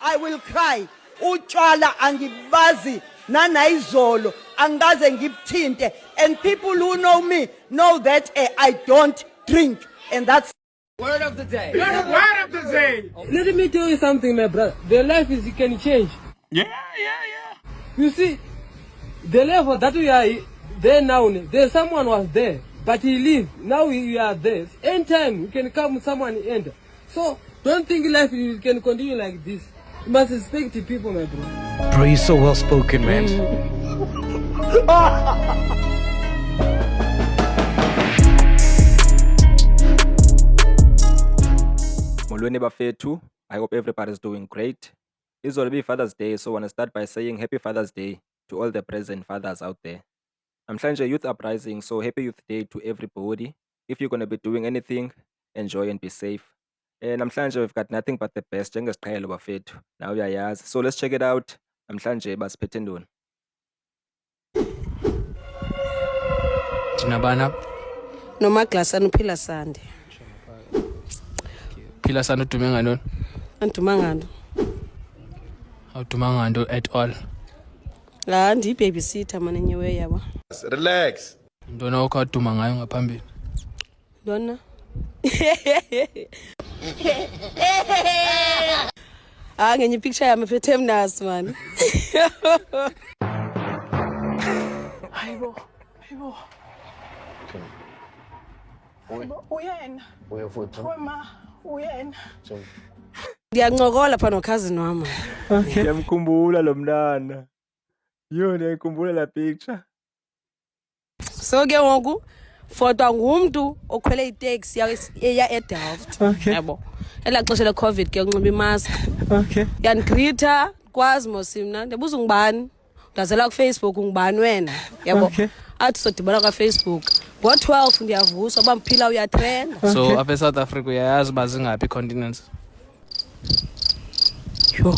I will cry. Utshwala angibazi nanayizolo angaze ngibthinte, and people who know me know that I don't drink, and that's Word of the day. Word of the day. Let me tell you something, my brother. The life is you can change. Yeah. You see, the level that we are there now, there someone was there, but he leave. Now we are there. Anytime you can come, someone enter. So don't think life you can continue like this. You must respect the people, my bro. Bro, you're so well spoken, man. Molweni bafethu, I hope everybody's doing great. It's going to be Father's Day, so I want to start by saying Happy Father's Day to all the present fathers out there. I'm trying to Youth Uprising, so Happy Youth Day to everybody. If you're going to be doing anything, enjoy and be safe. And I'm trying we've got nothing but the best. Njengesiqhelo bafethu. Now we are so let's check it out. I'm trying basiphethe ntoni. Jinabana Noma Glasana uphila sande. phila sana udume nganoni? Anduma ngando. Awuduma nganto at all. La ndi babysitter mana nyewe yaba. Relax. Ntona okwaduma ngayo ngaphambili. Lona. Ngenye picture yami phethe mnasi man. Hayibo. Uyena. Wema, uyena. Ngiyancokola pha no cousin wami. Ngiyamkhumbula lo mntana. Ngiyayikhumbula la picture. So ke ngoku foto ngumuntu okhwele itaxi eya eDelft. Yabo. Ela xesha le COVID ke unxiba imask. Okay. Yanigreeta kwazi mosimna. Ndibuza ngubani? Ndazela ku Facebook ngubani wena? Yabo. Okay. Athi sodibana ka Facebook. Ngo12 ndiyavuswa bamphila uyatrend. So apha eSouth Africa uyayazi bazingaphi continents? Yo.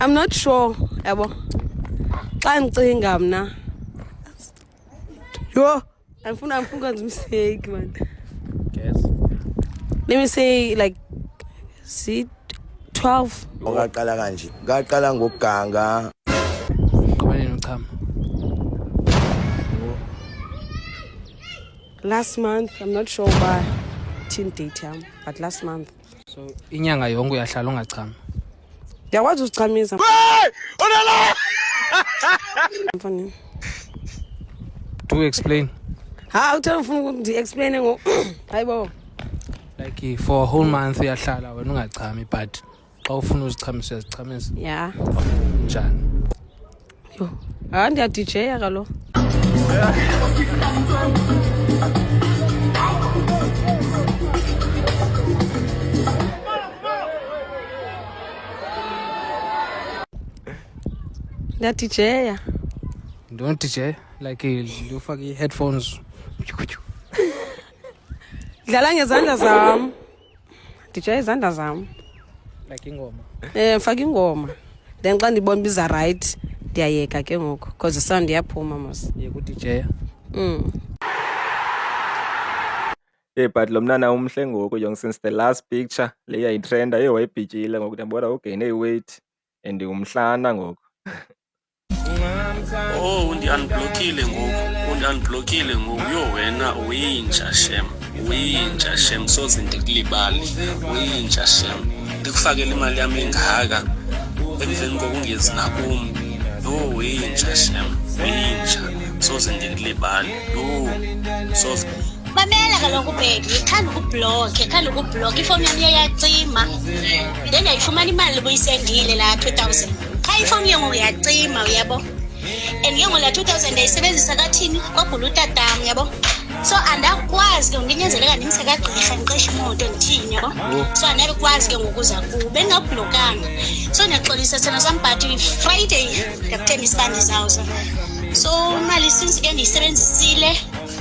I'm not sure, yabo. Xa ngicinga mna. Yo, I'm mistake, man. Guess. Let me say like 12. Ongaqala kanje. Ngaqala ngokuganga. Kufanele uchama. Last month, I'm not sure why teen date yam, but last month. So inyanga yonke uyahlala ungachama. Ndiyakwazi uzichamisa. Mfana. Do explain. Uthanda ufuna ukuthi explain ngo hayibo. Like for a whole month uyahlala wena ungachami but xa ufuna uzichamisa uyazichamisa. Yeah. Njani? Yo. Ndiya DJ kalo. Ndiya DJ ya. Don't DJ like ufaka i-headphones. Dlala ngezandla zami. DJ izandla zami. Like ingoma. Mfaka ingoma. Then xa ndibona biza right ndiyayeka ke ngoku because sound iyaphuma mos. Yeka uDJ. But lo mntana umhle ngoku young since the last picture leya itrenda wayibhijile ngoku ndiyabona ugene weight and umhlana ngoku. Oh undiunblockile ngoku yo wena uyinja shem soze ndikulibali uyinja shem ndikufakela imali yami engaka emveni kokungezi nakum yo uyinja shem soze ndikulibali yo soze Mamela kaloku baby, khanda ukublock ifoni yami iyacima. Then ayifumana imali buyisendile la 2000. Cha ifoni yangu iyacima uyabo. And yongo la 2000 ayisebenzisa kathini kwabhula utatam yabo. So andakwazi ke nginyenzeleka ngisekagqirha ngiqesha imoto ngithini yabo. So anabe kwazi ke ngokuza kube ngablockanga. So ngiyaxolisa thina somebody Friday ngakuthenga isibandi zawuza. So imali since ke ngiyisebenzisile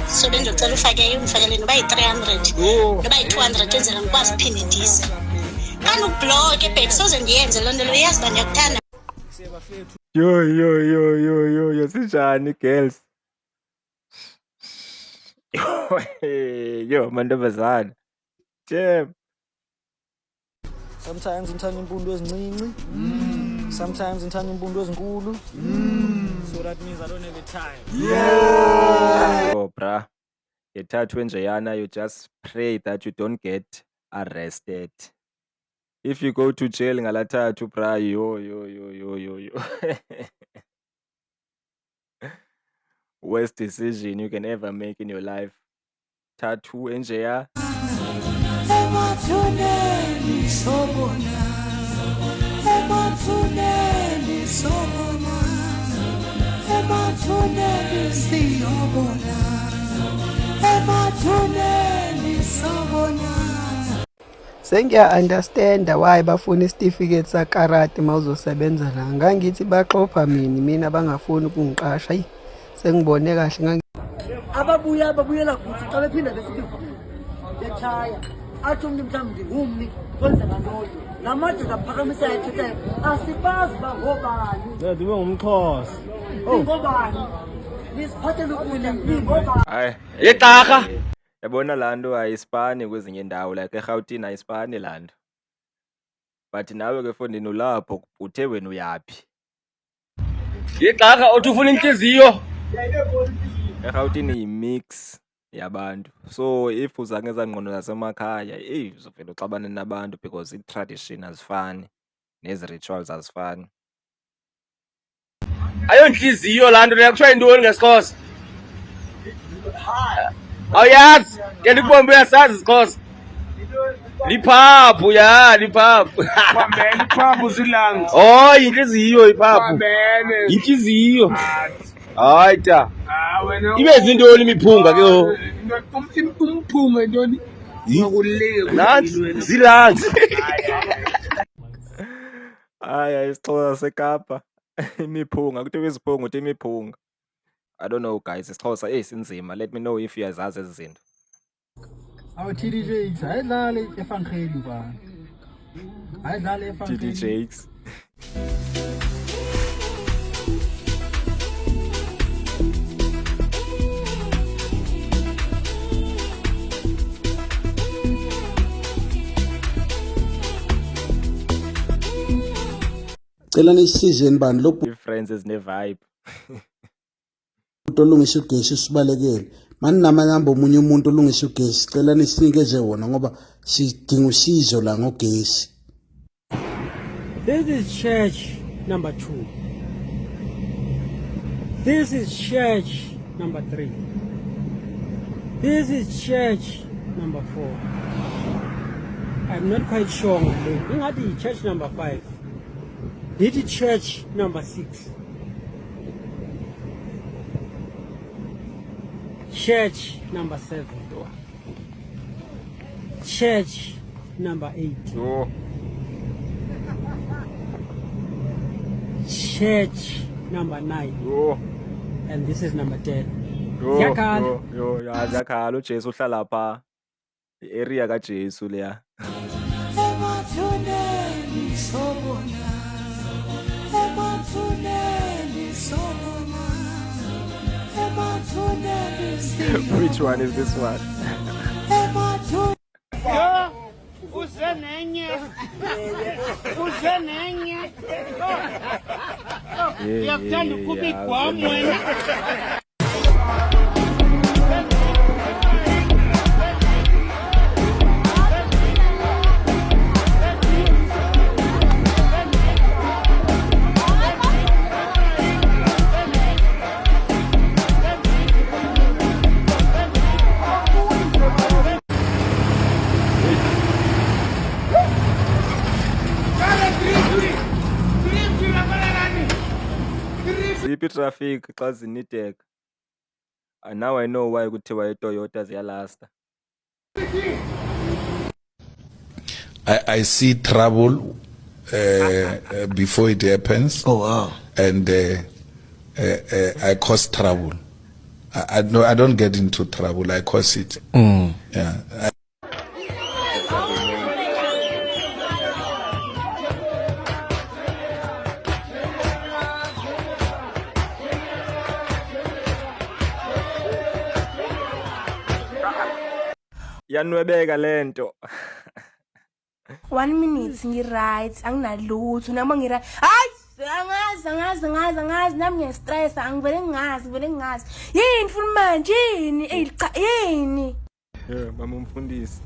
so bengizocela ufake ungifakele noba yi300 noba yi200 enzela ngikwazi uphinda idisa. Kana ukublock babe soze ndiyenze lonto lo yazi ba ndiyakuthanda. Yo, yasinjani girls? Yo, mantombazana. Damn. Sometimes ngithanda impundu ezincinci. Sometimes ngithanda impundu ezinkulu. So that means I don't have a time. Oh, bruh. Yethathu enjeyana, you just pray that you don't get arrested. If you go to jail ngalathathu, bruh, yo. Worst decision you can ever make in your life. Tattoo enjeya. Sengiya-understanda why bafuna isitifiketi sakarate mawuzosebenza la. Ngangithi baxopha mina bangafuni ukungiqasha. Hayi sengibone kahle ababuyela futhi xa bephinda besibili bechaya athi umntu mhlawumbi ngumni kwenzeka loyo namadoda aphakamisa ethethayo asibazi bangobani Ndibe ngumXhosa. ngobani nisiphathele ukudla ngobani. Hayi. Yeqarha. Yabona lanto ayispani kwezinye indawo like eGauteng ayispani lanto. But nawe ke fondini ulapho uthe wena uyapi. Yeqarha othi ufuna inhliziyo. eGauteng yimix yabantu. So if uzange zangqondo zasemakhaya, uzovela uxabane nabantu because i-tradition azifani nezi-rituals azifani. Ayonhliziyo laa nto leyo kuthiwa yintoni ngesiXhosa? Awuyazi? Ke ndikubombe uyasazi isiXhosa. Liphaphu ya, liphaphu. Kwamele iphaphu silanga. Oh, yinhliziyo iphaphu. Yinhliziyo. Hayi ta. Ibe zintoni imiphunga ke ho? Umphunga intoni? Nansi zilanzi. Hayi isiXhosa seKapa. Imiphunga kuthiwa iziphunga uthi imiphunga. I don't know guys, isiXhosa sinzima. Let me know if uyazazi ezi zinto. Our TD Jakes ayidlale eFankgeni bana. Ayidlale eFankgeni. TD Jakes. Cela nisizeni bani lokhu Friends is ne vibe. olungisa ugesi sibalekele. Mani namanamba omunye umuntu olungisa ugesi cela nisinikeze wona ngoba sidinga usizo la ngogesi. This is church number 2. This is church number 3. This is church number 4. I'm not quite sure. Ingathi church number 5. This is church number 6. Church number 7. Church number 8. Church number 9. And this is number 10. Yakhala. Yakhala uJesu uhlala pha. I-area kaJesu leya. Which one is this one? Ziphi traffic xa zinideka. Now I know why kuthiwa iToyota ziyalasta. I see trouble before it happens. Oh wow. And I cause trouble. I don't get into trouble. I cause it. Yeah. Iyanwebeka lento. 1 minute ngi-right anginalutho noma ngi-right hayi angazi nami ngiyastressa angivele ngingazi yini futhi manje yini cha yini Mama umfundisi.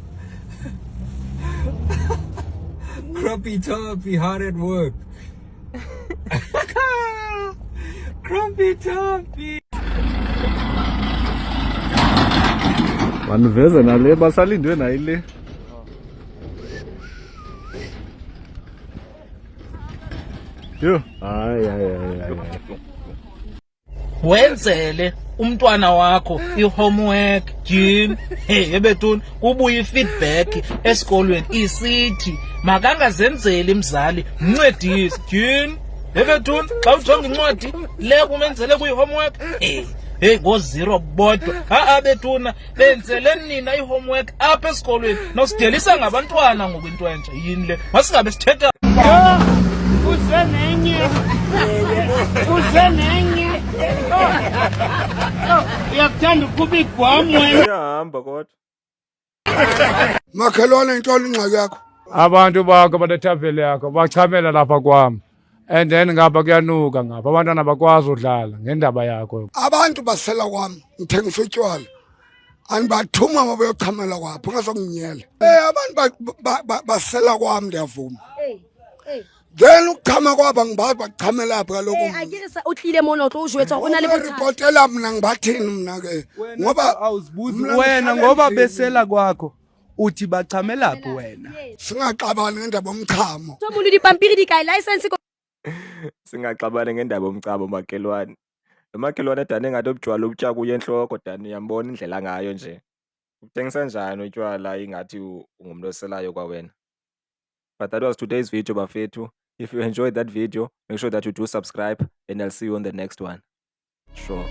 Grumpy Toppy, hard at work. Grumpy Toppy. Baniveze nale basalindwe nayile. Yo, hayi. Wenzele umntwana wakho i-homework Jim. Hey ebetuni kubuye i-feedback esikolweni isithi makangazenzeli imzali mncedise Jim. Ebetuni xa ujonga incwadi le kumenzele kuyi-homework hey ngo-0 bodwa betuna benzele nina i-homework apha esikolweni nosidelisa ngabantwana ngokwento entsha yini le masingabe sithetha uzenenye uyakuthanda ukuba igwamu wena Iyahamba kodwa. Makhelwane intoni ingxaki yakho? Abantu bakho balethavele yakho bachamela lapha kwami. And then ngapha kuyanuka ngapha abantwana bakwazi udlala ngendaba yakho. Abantu basela kwami ngithengisa utywala. Anibathuma mabayochamela kwapho ungazokunyela. Abantu basela kwami ndiyavuma. Then ukuchama kwaba ngibazi bachamela apha kaloku. Akirisa utlile mona utlo ujwetsa ona le bothata. Reportela mina ngibathini mina ke. Ngoba awuzibuzi wena ngoba besela kwakho uthi bachamelaphi wena. Singaxabani ngendaba omchamo. Somuntu dipampiri di kae license ko. Singaxabane ngendaba omcabo makhelwane. Lo makhelwane Dani engathi ubujwala ubutya kuye enhloko Dani yambona indlela ngayo nje. Uthengisa njani utywala ingathi ungumuntu oselayo kwawena. But that was today's video bafethu. If you enjoyed that video, make sure that you do subscribe and I'll see you on the next one. Sure.